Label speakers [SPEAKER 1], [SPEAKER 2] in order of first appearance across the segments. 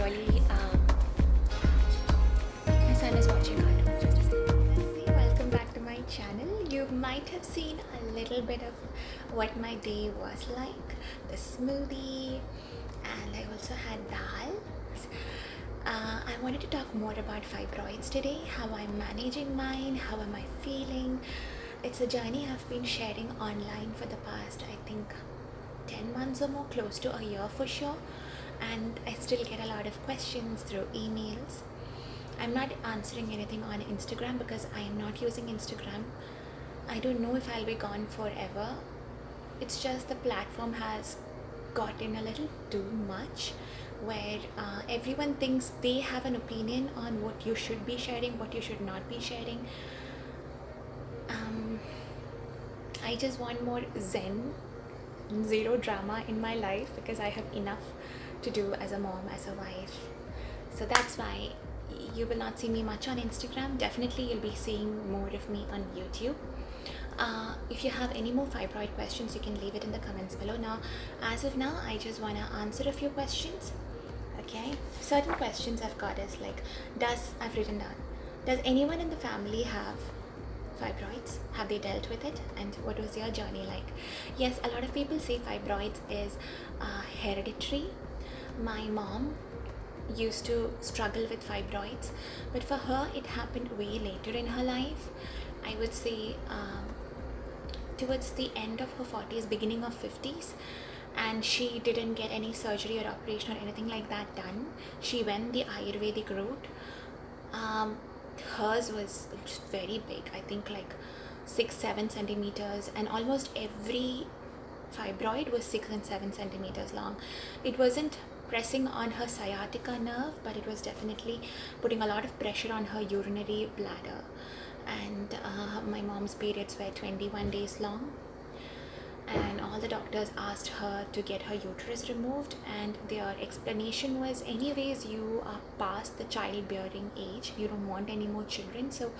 [SPEAKER 1] really, my son is watching cartoon. Just a second. Welcome back to my channel. You might have seen a little bit of what my day was like. The smoothie, and I also had dal. I wanted to talk more about fibroids today, how I'm managing mine, how am I feeling. It's a journey I've been sharing online for the past, I think, 10 months or more, close to a year for sure. And I still get a lot of questions through emails. I'm not answering anything on Instagram because I am not using Instagram. I don't know if I'll be gone forever. It's just the platform has gotten a little too much where everyone thinks they have an opinion on what you should be sharing, what you should not be sharing. I just want more zen, zero drama in my life because I have enough to do as a mom, as a wife. So that's why you will not see me much on Instagram. Definitely you'll be seeing more of me on YouTube. If you have any more fibroid questions, you can leave it in the comments below. Now, as of now, I just want to answer a few questions. Okay, certain questions I've got is like, I've written down, does anyone in the family have fibroids? Have they dealt with it? And what was your journey like? Yes, a lot of people say fibroids is hereditary. My mom used to struggle with fibroids, but for her it happened way later in her life. I would say towards the end of her 40s, beginning of 50s, and she didn't get any surgery or operation or anything like that done. She went the Ayurvedic route. Hers was very big, I think like 6-7 centimeters, and almost every fibroid was 6 and 7 centimeters long. It wasn't pressing on her sciatica nerve, but it was definitely putting a lot of pressure on her urinary bladder. And my mom's periods were 21 days long, and all the doctors asked her to get her uterus removed, and their explanation was, anyways, you are past the childbearing age, you don't want any more children, so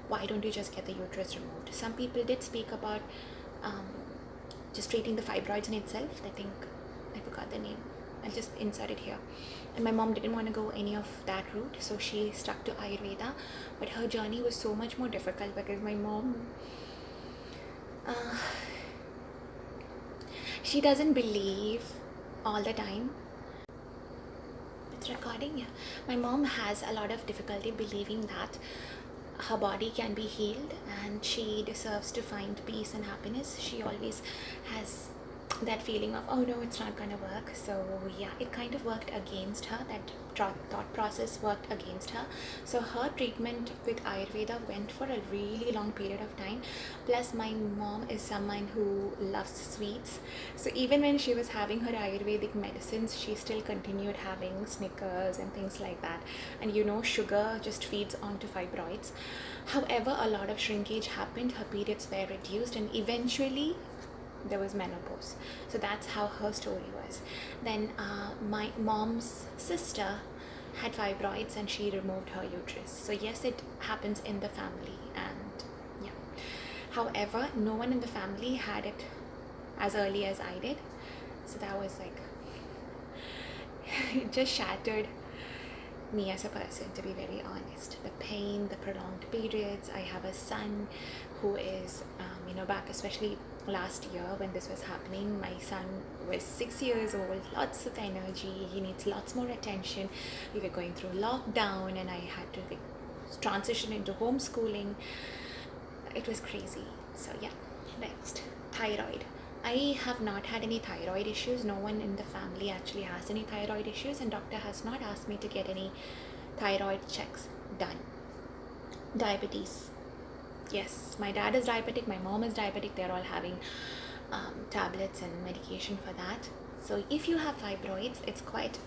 [SPEAKER 1] why don't you just get the uterus removed. Some people did speak about just treating the fibroids in itself. I think I forgot the name, I'll just insert it here. And my mom didn't want to go any of that route, so she stuck to Ayurveda. But her journey was so much more difficult because my mom she doesn't believe all the time. It's recording, yeah. My mom has a lot of difficulty believing that her body can be healed and she deserves to find peace and happiness. She always has that feeling of, oh no, it's not gonna work. So yeah, it kind of worked against her. That thought process worked against her. So her treatment with Ayurveda went for a really long period of time. Plus my mom is someone who loves sweets, so even when she was having her Ayurvedic medicines, she still continued having Snickers and things like that. And you know, sugar just feeds onto fibroids. However, a lot of shrinkage happened, her periods were reduced, and eventually there was menopause. So that's how her story was. Then my mom's sister had fibroids and she removed her uterus. So yes, it happens in the family, and yeah. However, no one in the family had it as early as I did. So that was like, it just shattered me as a person, to be very honest. The pain, the prolonged periods. I have a son who is back, especially last year when this was happening, my son was 6 years old, lots of energy, he needs lots more attention. We were going through lockdown and I had to transition into homeschooling. It was crazy. So yeah. Next, thyroid. I have not had any thyroid issues. No one in the family actually has any thyroid issues, and doctor has not asked me to get any thyroid checks done. Diabetes. Yes, my dad is diabetic, my mom is diabetic. They're all having tablets and medication for that. So if you have fibroids, it's quite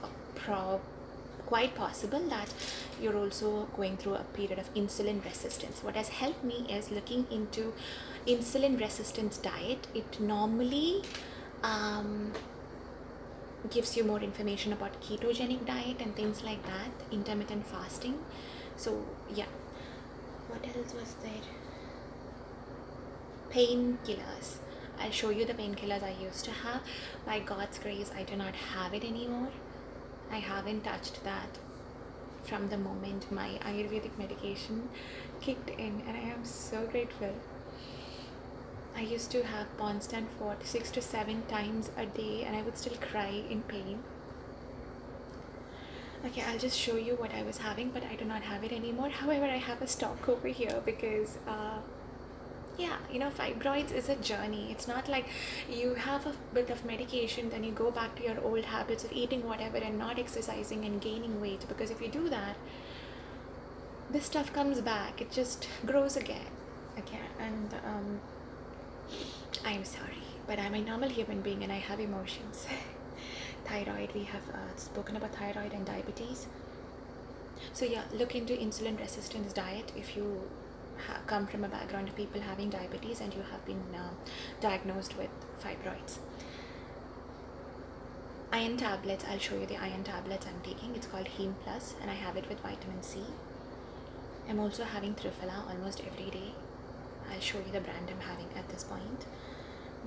[SPEAKER 1] possible that you're also going through a period of insulin resistance. What has helped me is looking into insulin resistance diet. It normally gives you more information about ketogenic diet and things like that, intermittent fasting. So yeah, what else was there? Painkillers. I'll show you the painkillers I used to have. By God's grace, I do not have it anymore. I haven't touched that from the moment my Ayurvedic medication kicked in, and I am so grateful. I used to have constant for 6 to 7 times a day, and I would still cry in pain. Okay, I'll just show you what I was having, but I do not have it anymore. However, I have a stock over here because yeah, fibroids is a journey. It's not like you have a bit of medication, then you go back to your old habits of eating whatever and not exercising and gaining weight, because if you do that, this stuff comes back. It just grows again. Okay, and I'm sorry, but I'm a normal human being and I have emotions. Thyroid, we have spoken about thyroid and diabetes. So yeah, look into insulin resistance diet if you come from a background of people having diabetes and you have been diagnosed with fibroids. Iron tablets, I'll show you the iron tablets I'm taking. It's called Heme Plus, and I have it with vitamin C. I'm also having Triphala almost every day. I'll show you the brand I'm having at this point.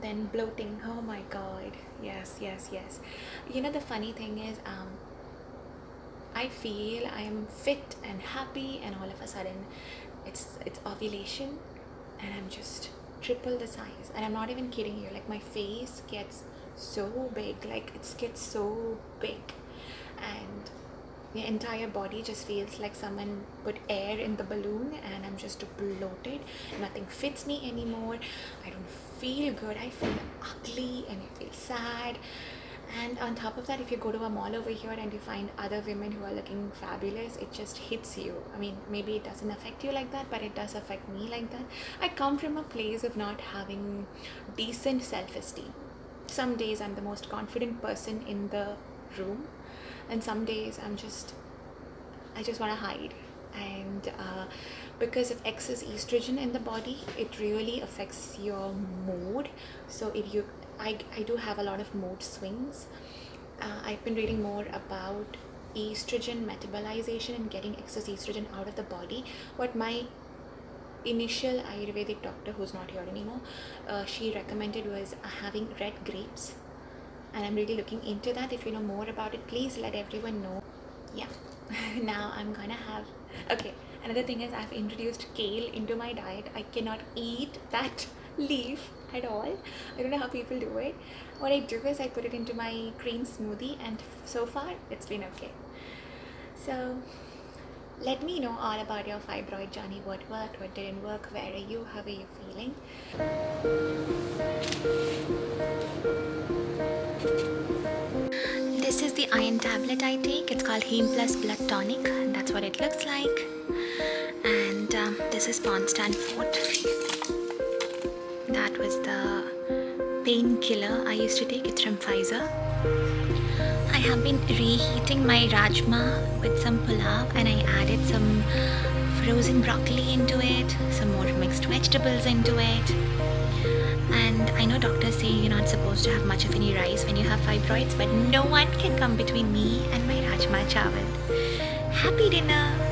[SPEAKER 1] Then bloating, oh my god, yes. The funny thing is, I feel I'm fit and happy, and all of a sudden it's ovulation and I'm just triple the size, and I'm not even kidding you. Like, my face gets so big, like it gets so big, and the entire body just feels like someone put air in the balloon, and I'm just bloated. Nothing fits me anymore. I don't feel good. I feel ugly and I feel sad. And on top of that, if you go to a mall over here and you find other women who are looking fabulous, it just hits you. I mean, maybe it doesn't affect you like that, but it does affect me like that. I come from a place of not having decent self-esteem. Some days I'm the most confident person in the room, and some days I just want to hide. And because of excess estrogen in the body, it really affects your mood. So I do have a lot of mood swings. I've been reading more about estrogen metabolization and getting excess estrogen out of the body. What my initial Ayurvedic doctor, who's not here anymore, she recommended was having red grapes, and I'm really looking into that. If you know more about it, please let everyone know. Yeah. Now I'm gonna have, okay, another thing is I've introduced kale into my diet. I cannot eat that leaf at all. I don't know how people do it. What I do is I put it into my green smoothie, and so far it's been okay. So let me know all about your fibroid journey. What worked, what didn't work, where are you, how are you feeling? This is the iron tablet I take. It's called Heme Plus Blood Tonic. That's what it looks like. And this is Ponstan Fort. That was the painkiller I used to take. It's from Pfizer. I have been reheating my rajma with some pulao, and I added some frozen broccoli into it, some more mixed vegetables into it. And I know doctors say you're not supposed to have much of any rice when you have fibroids, but no one can come between me and my rajma chawal. Happy dinner!